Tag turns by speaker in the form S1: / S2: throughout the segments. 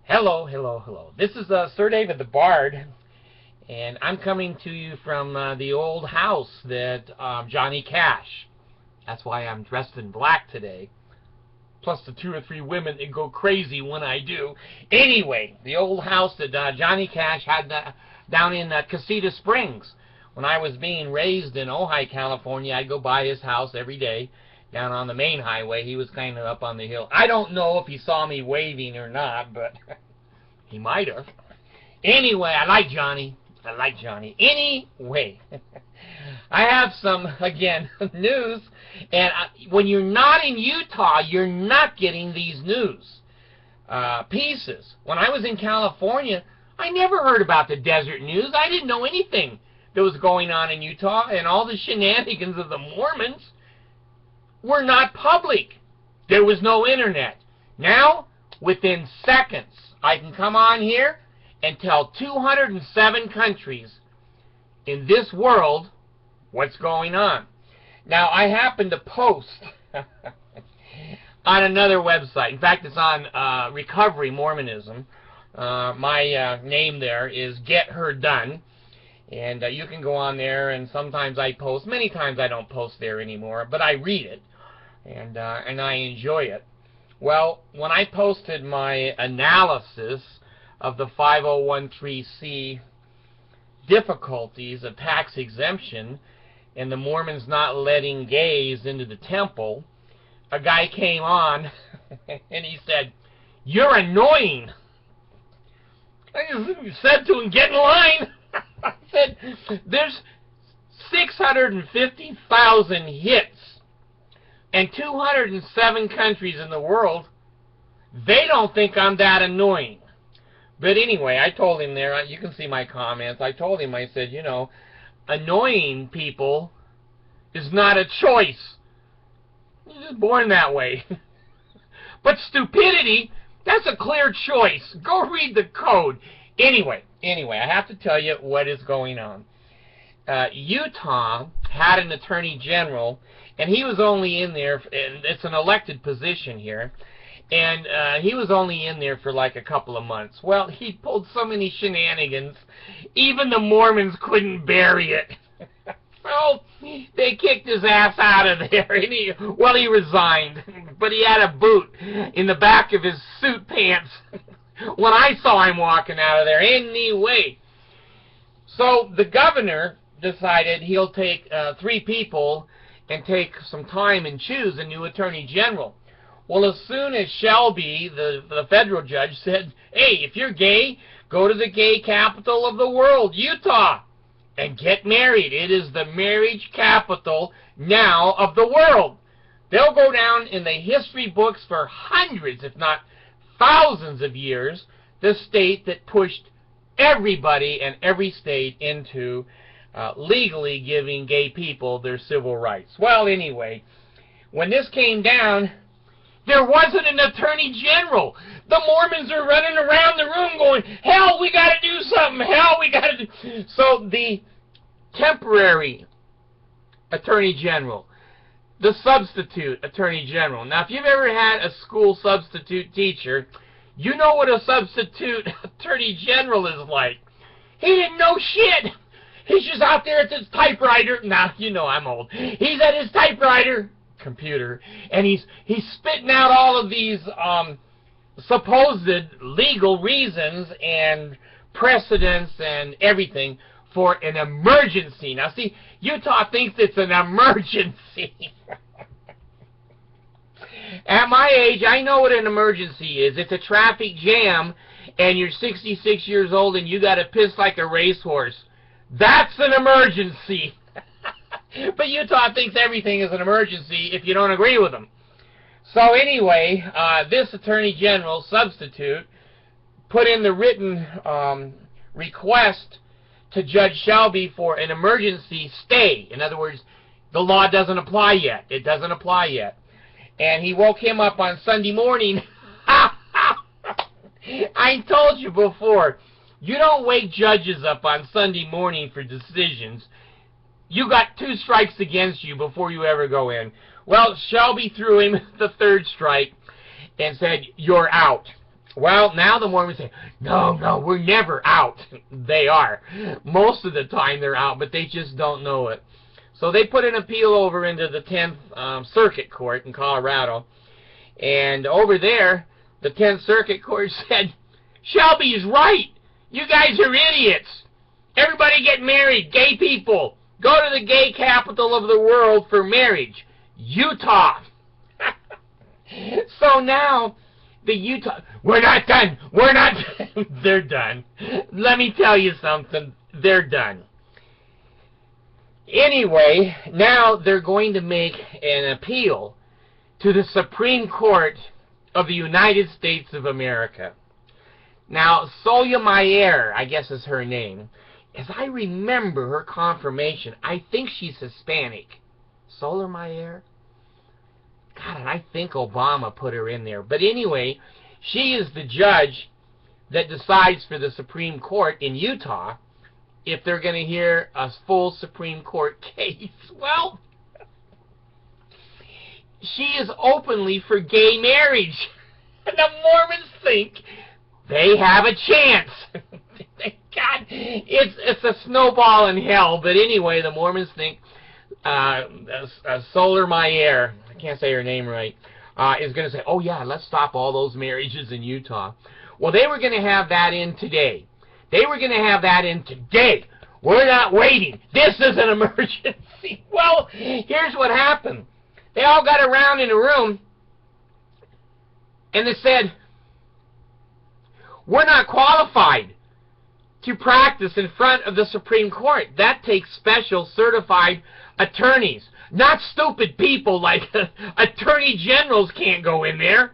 S1: Hello, hello, hello. This is Sir David the Bard, and I'm coming to you from the old house that Johnny Cash. That's why I'm dressed in black today. Plus the 2 or 3 women that go crazy when I do. Anyway, the old house that Johnny Cash had down in Casita Springs. When I was being raised in Ojai, California, I'd go by his house every day down on the main highway. He was kind of up on the hill. I don't know if he saw me waving or not, but he might have. Anyway, I like Johnny. Anyway, I have some, again, news. And when you're not in Utah, you're not getting these news pieces. When I was in California, I never heard about the desert news. I didn't know anything that was going on in Utah, and all the shenanigans of the Mormons were not public. There was no internet. Now, within seconds, I can come on here and tell 207 countries in this world what's going on. Now, I happen to post on another website. In fact, it's on Recovery Mormonism. My name there is Get Her Done. And you can go on there, and sometimes I post. Many times I don't post there anymore, but I read it, and I enjoy it. Well, when I posted my analysis of the 5013C difficulties of tax exemption and the Mormons not letting gays into the temple, a guy came on and he said, "You're annoying." I said to him, "Get in line." I said, there's 650,000 hits and 207 countries in the world. They don't think I'm that annoying. But anyway, I told him there, you can see my comments, I told him, I said, you know, annoying people is not a choice. You're just born that way. But stupidity, that's a clear choice. Go read the code. Anyway, I have to tell you what is going on. Utah had an attorney general, and he was only in there, and it's an elected position here, and he was only in there for like a couple of months. Well, he pulled so many shenanigans, even the Mormons couldn't bury it. So they kicked his ass out of there, and he resigned, but he had a boot in the back of his suit pants when I saw him walking out of there. Anyway, so the governor decided he'll take 3 people and take some time and choose a new attorney general. Well, as soon as Shelby, the federal judge, said, "Hey, if you're gay, go to the gay capital of the world, Utah, and get married. It is the marriage capital now of the world." They'll go down in the history books for hundreds, if not thousands of years, the state that pushed everybody and every state into legally giving gay people their civil rights. Well, anyway, when this came down, there wasn't an attorney general. The Mormons are running around the room going, "Hell, we got to do something. Hell, we got to do." So the temporary attorney general, the substitute attorney general. Now, if you've ever had a school substitute teacher, you know what a substitute attorney general is like. He didn't know shit. He's just out there at his typewriter. Now, you know I'm old. He's at his typewriter, computer, and he's spitting out all of these supposed legal reasons and precedents and everything for an emergency. Now, see, Utah thinks it's an emergency. At my age, I know what an emergency is. It's a traffic jam, and you're 66 years old, and you got to piss like a racehorse. That's an emergency. But Utah thinks everything is an emergency if you don't agree with them. So anyway, this Attorney General substitute put in the written request to Judge Shelby for an emergency stay. In other words, the law doesn't apply yet. It doesn't apply yet. And he woke him up on Sunday morning. I told you before, you don't wake judges up on Sunday morning for decisions. You got 2 strikes against you before you ever go in. Well, Shelby threw him the 3rd strike and said, "You're out." Well, now the Mormons say, no, no, we're never out. They are. Most of the time they're out, but they just don't know it. So they put an appeal over into the 10th Circuit Court in Colorado. And over there, the 10th Circuit Court said, Shelby's right. You guys are idiots. Everybody get married. Gay people. Go to the gay capital of the world for marriage. Utah. So now, the Utah... We're not done. We're not... They're done. Let me tell you something. They're done. Anyway, now they're going to make an appeal to the Supreme Court of the United States of America. Now, Sotomayor, I guess is her name. As I remember her confirmation, I think she's Hispanic. Sotomayor? God, and I think Obama put her in there. But anyway, she is the judge that decides for the Supreme Court in Utah if they're going to hear a full Supreme Court case. Well, she is openly for gay marriage. And the Mormons think they have a chance. God, it's a snowball in hell. But anyway, the Mormons think Sotomayor, I can't say her name right, is going to say, oh yeah, let's stop all those marriages in Utah. Well, they were going to have that in today. They were going to have that in today. We're not waiting. This is an emergency. Well, here's what happened. They all got around in a room and they said, we're not qualified to practice in front of the Supreme Court. That takes special certified attorneys. Not stupid people like attorney generals can't go in there.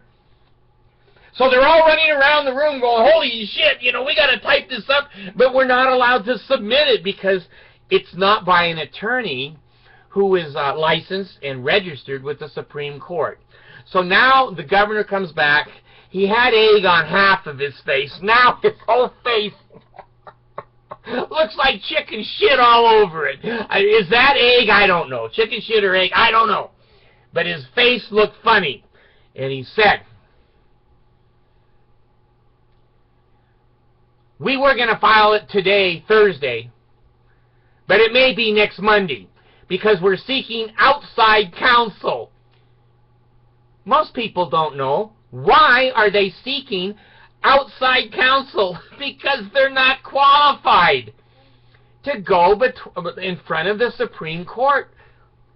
S1: So they're all running around the room going, holy shit, you know, we got to type this up, but we're not allowed to submit it because it's not by an attorney who is licensed and registered with the Supreme Court. So now the governor comes back. He had egg on half of his face. Now his whole face looks like chicken shit all over it. Is that egg? I don't know. Chicken shit or egg? I don't know. But his face looked funny. And he said, we were going to file it today, Thursday, but it may be next Monday because we're seeking outside counsel. Most people don't know. Why are they seeking outside counsel? Because they're not qualified to go in front of the Supreme Court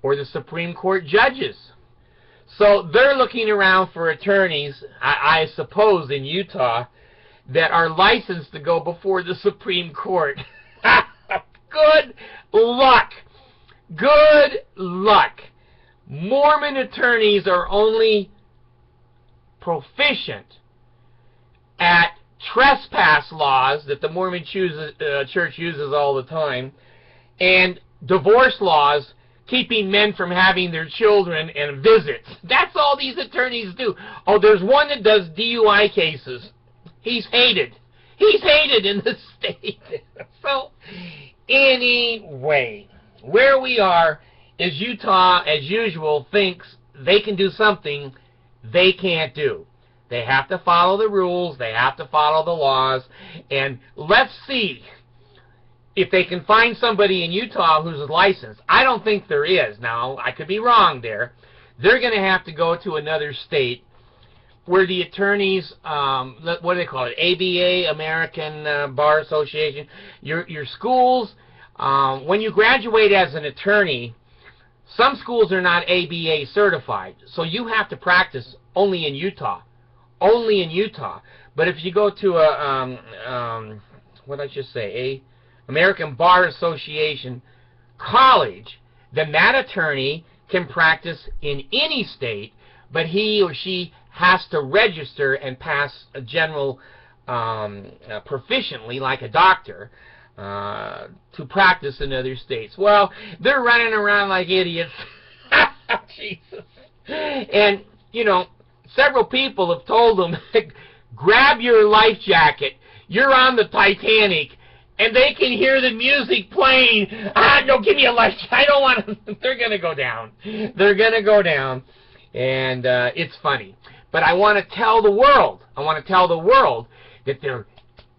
S1: or the Supreme Court judges. So they're looking around for attorneys, I suppose, in Utah that are licensed to go before the Supreme Court. Good luck. Good luck. Mormon attorneys are only proficient at trespass laws that the Mormon church uses all the time, and divorce laws, keeping men from having their children and visits. That's all these attorneys do. Oh, there's one that does DUI cases. He's hated. He's hated in the state. So, anyway, where we are is Utah, as usual, thinks they can do something they can't do. They have to follow the rules. They have to follow the laws. And let's see if they can find somebody in Utah who's licensed. I don't think there is. Now, I could be wrong there. They're going to have to go to another state where the attorneys, what do they call it, ABA, American Bar Association, your schools, when you graduate as an attorney, some schools are not ABA certified, so you have to practice only in Utah. Only in Utah. But if you go to what did I just say, American Bar Association college, then that attorney can practice in any state, but he or she has to register and pass a general proficiently, like a doctor, to practice in other states. Well, they're running around like idiots. Jesus. And, you know, several people have told them, grab your life jacket. You're on the Titanic. And they can hear the music playing. No, give me a life jacket. I don't want to. They're going to go down. They're going to go down. And it's funny. But I want to tell the world, that they're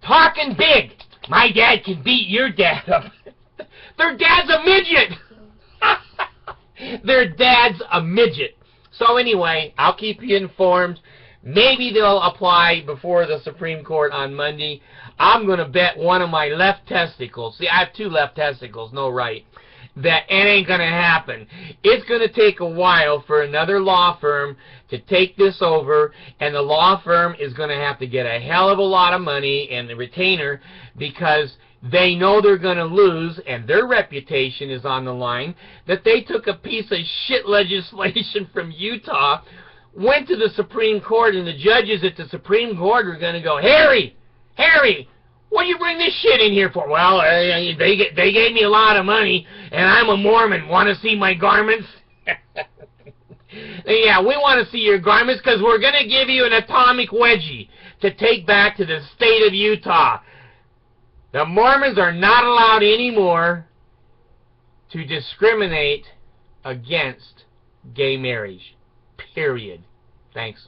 S1: talking big. My dad can beat your dad up. Their dad's a midget. Their dad's a midget. So anyway, I'll keep you informed. Maybe they'll apply before the Supreme Court on Monday. I'm going to bet one of my left testicles. See, I have two left testicles, no right. That it ain't going to happen. It's going to take a while for another law firm to take this over, and the law firm is going to have to get a hell of a lot of money and the retainer because they know they're going to lose, and their reputation is on the line, that they took a piece of shit legislation from Utah, went to the Supreme Court, and the judges at the Supreme Court are going to go, Harry, what do you bring this shit in here for? Well, they gave me a lot of money, and I'm a Mormon. Want to see my garments? Yeah, we want to see your garments because we're going to give you an atomic wedgie to take back to the state of Utah. The Mormons are not allowed anymore to discriminate against gay marriage. Period. Thanks.